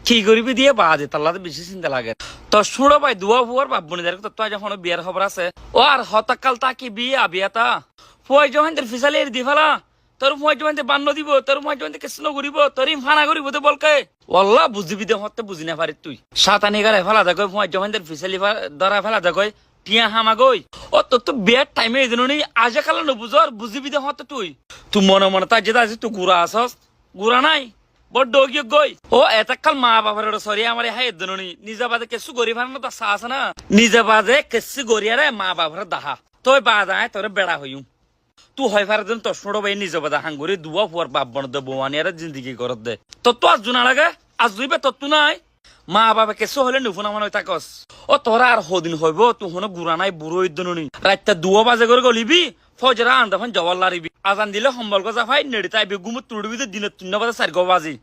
কি করবি দিয়ে বাজে তাল্লাতে বেশি চিন্তা লাগে তো শুনো ভাই দুয়া ফুয়ার বাপ বোন তো তুই যখন বিয়ের খবর আছে ও আর হতাকাল তা কি বিয়াতা ফুয়াই যখন ফিসালি দি ফেলা তোর ফুয়াই যখন বান্ন দিব তোর ফুয়াই যখন কৃষ্ণ করিব তোর ফানা করিব তো বলকে ওল্লা বুঝিবি দে হতে বুঝি না পারি তুই সাতানি গালে ফেলা দেখো ফুয়াই যখন ফিসালি ধরা ফেলা দেখো টিয়া হামা গই ও তোর তো বিয়ের টাইমে এই জন্য আজে কাল নবুঝর বুঝিবি দে হতে তুই মনে মনে তাই যেটা আছে তুই গুড়া আসস গুড়া নাই বড় ডগিয়ে গই ও এতকাল মা বাবার সরি আমার হাই দননি নিজে বাদে কেসু গরি ফানো তো সাহস না নিজে বাদে কেসু গরিয়ারে মা বাবার দাহা তোই বাদায় তোরে বেড়া হইম তুই হয় ফার দিন তোর ছোট ভাই নিজে বাদে হাঙ্গুরি দুয়া ফুয়ার বাপ বন দে বোয়ানি আর জিন্দগি করত দে তো তো আজ জুনা লাগে আজ দুইবে তোর তু নাই মা বাবা কেসু হলে নুফুনা মনে থাকস ও তোরা আর হদিন হইব তুই হনো গুড়া নাই বুড়ো দননি রাতটা 2 বাজে করে গলিবি ফজরা আন্দাফান জওয়াল লারিবি আজান দিলে সম্বল গজা ভাই নেড়ি তাই বেগুমত তুড়বি দিনে 3 বাজে 4 বাজে